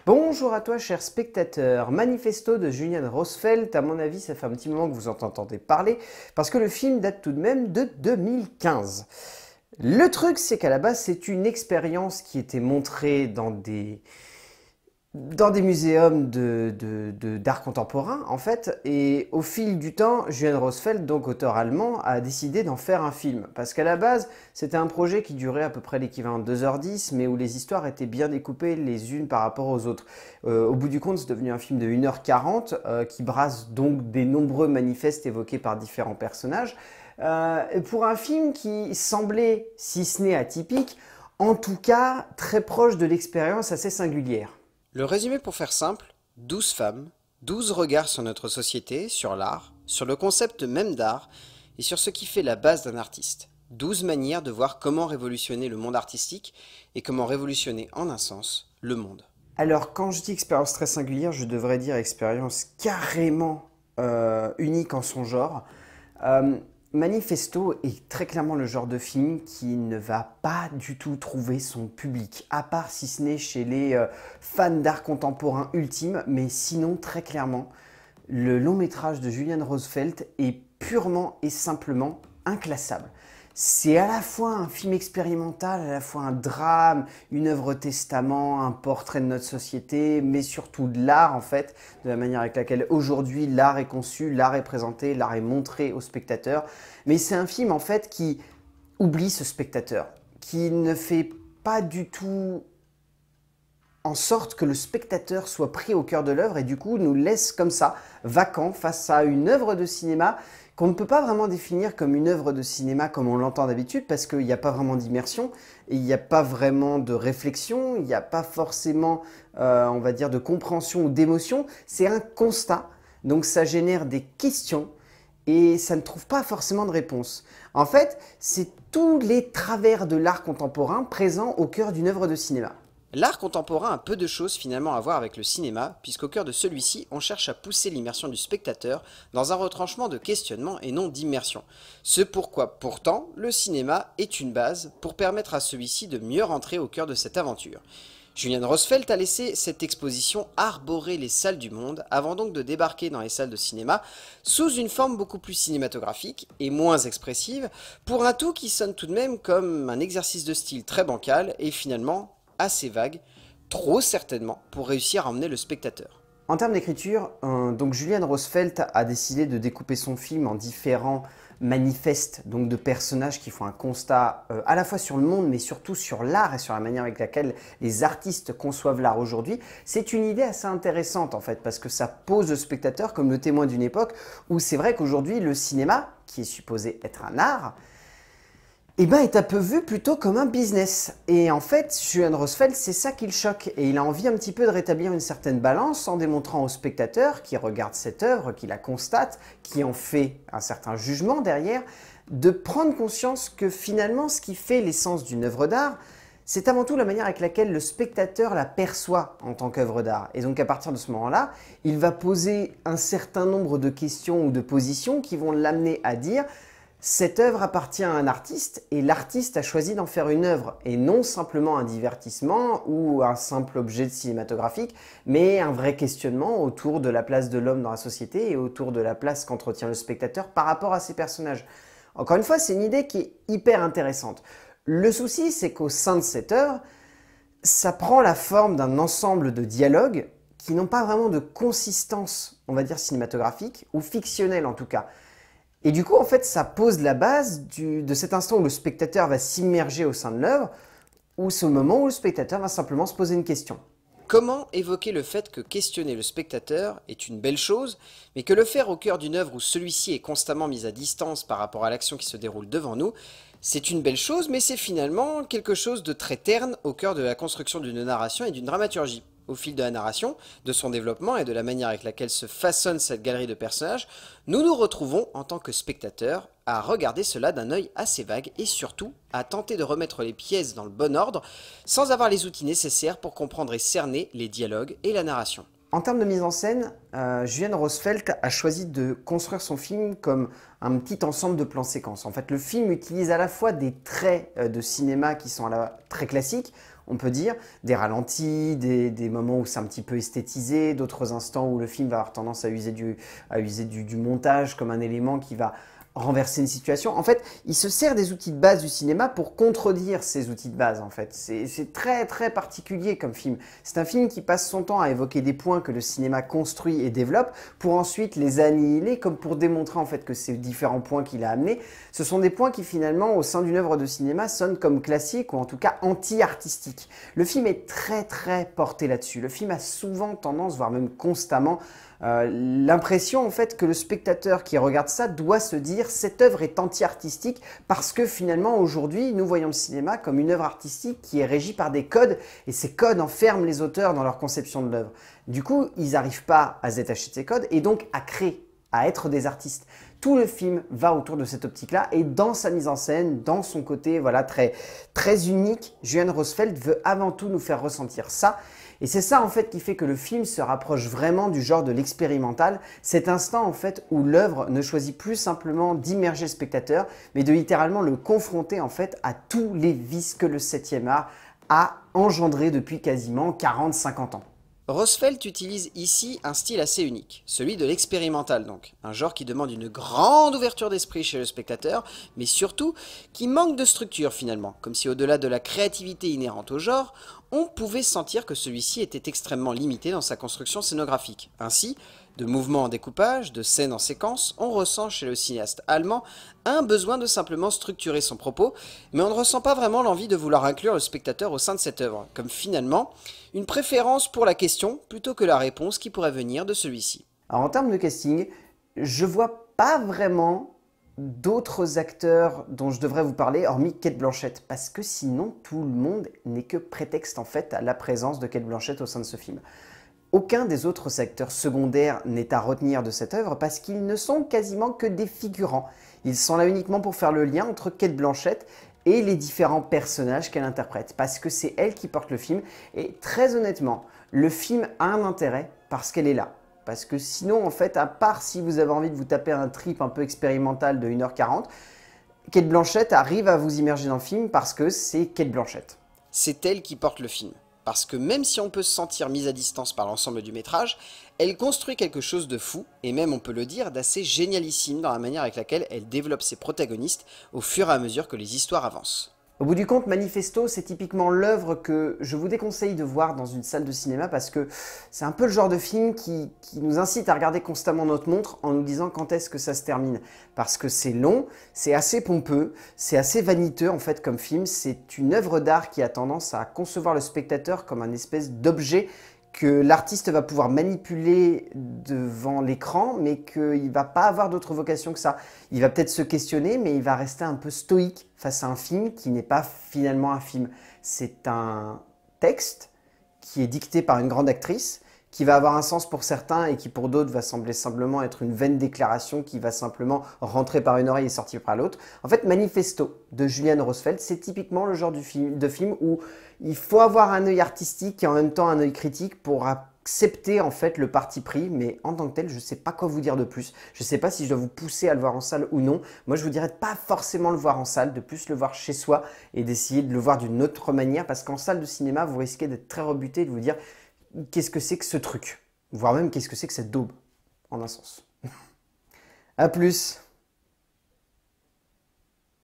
Bonjour à toi, cher spectateur. Manifesto de Julian Rosfeldt, à mon avis, ça fait un petit moment que vous en entendez parler, parce que le film date tout de même de 2015. Le truc, c'est qu'à la base, c'est une expérience qui était montrée dans des muséums d'art contemporain, en fait, et au fil du temps, Julian Rosfeldt, donc auteur allemand, a décidé d'en faire un film. Parce qu'à la base, c'était un projet qui durait à peu près l'équivalent de 2h10, mais où les histoires étaient bien découpées les unes par rapport aux autres. Au bout du compte, c'est devenu un film de 1h40, qui brasse donc des nombreux manifestes évoqués par différents personnages. Pour un film qui semblait, si ce n'est atypique, en tout cas très proche de l'expérience assez singulière. Le résumé pour faire simple, 12 femmes, 12 regards sur notre société, sur l'art, sur le concept même d'art et sur ce qui fait la base d'un artiste. 12 manières de voir comment révolutionner le monde artistique et comment révolutionner en un sens le monde. Alors, quand je dis expérience très singulière, je devrais dire expérience carrément unique en son genre. Euh, Manifesto est très clairement le genre de film qui ne va pas du tout trouver son public, à part si ce n'est chez les fans d'art contemporain ultimes, mais sinon, très clairement, le long métrage de Julian Rosfeldt est purement et simplement inclassable. C'est à la fois un film expérimental, à la fois un drame, une œuvre testament, un portrait de notre société, mais surtout de l'art en fait, de la manière avec laquelle aujourd'hui l'art est conçu, l'art est présenté, l'art est montré au spectateur. Mais c'est un film en fait qui oublie ce spectateur, qui ne fait pas du tout en sorte que le spectateur soit pris au cœur de l'œuvre et du coup nous laisse comme ça, vacant face à une œuvre de cinéma qu'on ne peut pas vraiment définir comme une œuvre de cinéma comme on l'entend d'habitude parce qu'il n'y a pas vraiment d'immersion, et il n'y a pas vraiment de réflexion, il n'y a pas forcément, on va dire, de compréhension ou d'émotion, c'est un constat, donc ça génère des questions et ça ne trouve pas forcément de réponse. En fait, c'est tous les travers de l'art contemporain présents au cœur d'une œuvre de cinéma. L'art contemporain a peu de choses finalement à voir avec le cinéma, puisqu'au cœur de celui-ci, on cherche à pousser l'immersion du spectateur dans un retranchement de questionnement et non d'immersion. Ce pourquoi pourtant le cinéma est une base pour permettre à celui-ci de mieux rentrer au cœur de cette aventure. Julian Rosfeldt a laissé cette exposition arborer les salles du monde avant donc de débarquer dans les salles de cinéma sous une forme beaucoup plus cinématographique et moins expressive, pour un tout qui sonne tout de même comme un exercice de style très bancal et finalement assez vague, trop certainement pour réussir à emmener le spectateur. En termes d'écriture, donc Julian Rosfeldt a décidé de découper son film en différents manifestes, donc de personnages qui font un constat à la fois sur le monde, mais surtout sur l'art et sur la manière avec laquelle les artistes conçoivent l'art aujourd'hui. C'est une idée assez intéressante en fait, parce que ça pose le spectateur comme le témoin d'une époque où c'est vrai qu'aujourd'hui le cinéma, qui est supposé être un art, eh ben, est un peu vu plutôt comme un business. Et en fait, Julian Rosfeldt, c'est ça qui le choque. Et il a envie un petit peu de rétablir une certaine balance en démontrant au spectateur qui regarde cette œuvre, qui la constate, qui en fait un certain jugement derrière, de prendre conscience que finalement, ce qui fait l'essence d'une œuvre d'art, c'est avant tout la manière avec laquelle le spectateur la perçoit en tant qu'œuvre d'art. Et donc à partir de ce moment-là, il va poser un certain nombre de questions ou de positions qui vont l'amener à dire: cette œuvre appartient à un artiste et l'artiste a choisi d'en faire une œuvre et non simplement un divertissement ou un simple objet cinématographique, mais un vrai questionnement autour de la place de l'homme dans la société et autour de la place qu'entretient le spectateur par rapport à ses personnages. Encore une fois, c'est une idée qui est hyper intéressante. Le souci, c'est qu'au sein de cette œuvre, ça prend la forme d'un ensemble de dialogues qui n'ont pas vraiment de consistance, on va dire cinématographique, ou fictionnelle en tout cas. Et du coup, en fait, ça pose la base de cet instant où le spectateur va s'immerger au sein de l'œuvre, ou ce moment où le spectateur va simplement se poser une question. Comment évoquer le fait que questionner le spectateur est une belle chose, mais que le faire au cœur d'une œuvre où celui-ci est constamment mis à distance par rapport à l'action qui se déroule devant nous, c'est une belle chose, mais c'est finalement quelque chose de très terne au cœur de la construction d'une narration et d'une dramaturgie. Au fil de la narration, de son développement et de la manière avec laquelle se façonne cette galerie de personnages, nous nous retrouvons en tant que spectateurs à regarder cela d'un œil assez vague et surtout à tenter de remettre les pièces dans le bon ordre sans avoir les outils nécessaires pour comprendre et cerner les dialogues et la narration. En termes de mise en scène, Julian Rosfeldt a choisi de construire son film comme un petit ensemble de plans séquences. En fait, le film utilise à la fois des traits de cinéma qui sont très classiques. on peut dire, des ralentis, des moments où c'est un petit peu esthétisé, d'autres instants où le film va avoir tendance à user du montage comme un élément qui va renverser une situation. En fait, il se sert des outils de base du cinéma pour contredire ces outils de base, en fait. C'est très très particulier comme film. C'est un film qui passe son temps à évoquer des points que le cinéma construit et développe pour ensuite les annihiler, comme pour démontrer en fait que ces différents points qu'il a amenés, ce sont des points qui finalement, au sein d'une œuvre de cinéma, sonnent comme classiques ou en tout cas anti-artistiques. Le film est très très porté là-dessus. Le film a souvent tendance, voire même constamment, l'impression en fait que le spectateur qui regarde ça doit se dire cette œuvre est anti-artistique parce que finalement aujourd'hui nous voyons le cinéma comme une œuvre artistique qui est régie par des codes et ces codes enferment les auteurs dans leur conception de l'œuvre. Du coup ils n'arrivent pas à se détacher de ces codes et donc à créer, à être des artistes. Tout le film va autour de cette optique-là et dans sa mise en scène, dans son côté voilà, très, très unique, Julian Rosfeld veut avant tout nous faire ressentir ça. Et c'est ça en fait qui fait que le film se rapproche vraiment du genre de l'expérimental, cet instant en fait où l'œuvre ne choisit plus simplement d'immerger le spectateur, mais de littéralement le confronter en fait à tous les vices que le 7e art a engendré depuis quasiment 40-50 ans. Rosfeld utilise ici un style assez unique, celui de l'expérimental donc, un genre qui demande une grande ouverture d'esprit chez le spectateur, mais surtout qui manque de structure finalement, comme si au-delà de la créativité inhérente au genre, on pouvait sentir que celui-ci était extrêmement limité dans sa construction scénographique. Ainsi, de mouvements en découpage, de scènes en séquence, on ressent chez le cinéaste allemand un besoin de simplement structurer son propos, mais on ne ressent pas vraiment l'envie de vouloir inclure le spectateur au sein de cette œuvre, comme finalement une préférence pour la question plutôt que la réponse qui pourrait venir de celui-ci. Alors en termes de casting, je vois pas vraiment d'autres acteurs dont je devrais vous parler, hormis Cate Blanchett, parce que sinon tout le monde n'est que prétexte en fait à la présence de Cate Blanchett au sein de ce film. Aucun des autres acteurs secondaires n'est à retenir de cette œuvre parce qu'ils ne sont quasiment que des figurants. Ils sont là uniquement pour faire le lien entre Cate Blanchett et les différents personnages qu'elle interprète, parce que c'est elle qui porte le film, et très honnêtement, le film a un intérêt parce qu'elle est là. Parce que sinon, en fait, à part si vous avez envie de vous taper un trip un peu expérimental de 1h40, Cate Blanchett arrive à vous immerger dans le film parce que c'est Cate Blanchett. C'est elle qui porte le film. Parce que même si on peut se sentir mise à distance par l'ensemble du métrage, elle construit quelque chose de fou, et même on peut le dire, d'assez génialissime dans la manière avec laquelle elle développe ses protagonistes au fur et à mesure que les histoires avancent. Au bout du compte, Manifesto, c'est typiquement l'œuvre que je vous déconseille de voir dans une salle de cinéma parce que c'est un peu le genre de film qui nous incite à regarder constamment notre montre en nous disant quand est-ce que ça se termine. Parce que c'est long, c'est assez pompeux, c'est assez vaniteux en fait comme film. C'est une œuvre d'art qui a tendance à concevoir le spectateur comme un espèce d'objet que l'artiste va pouvoir manipuler devant l'écran, mais qu'il ne va pas avoir d'autre vocation que ça. Il va peut-être se questionner, mais il va rester un peu stoïque face à un film qui n'est pas finalement un film. C'est un texte qui est dicté par une grande actrice, qui va avoir un sens pour certains et qui pour d'autres va sembler simplement être une vaine déclaration qui va simplement rentrer par une oreille et sortir par l'autre. En fait, Manifesto de Julian Rosfeld, c'est typiquement le genre de film où il faut avoir un œil artistique et en même temps un œil critique pour accepter en fait le parti pris, mais en tant que tel, je ne sais pas quoi vous dire de plus. Je ne sais pas si je dois vous pousser à le voir en salle ou non. Moi, je vous dirais de pas forcément le voir en salle, de plus le voir chez soi et d'essayer de le voir d'une autre manière parce qu'en salle de cinéma, vous risquez d'être très rebuté et de vous dire qu'est-ce que c'est que ce truc? Voire même qu'est-ce que c'est que cette daube, en un sens. A plus.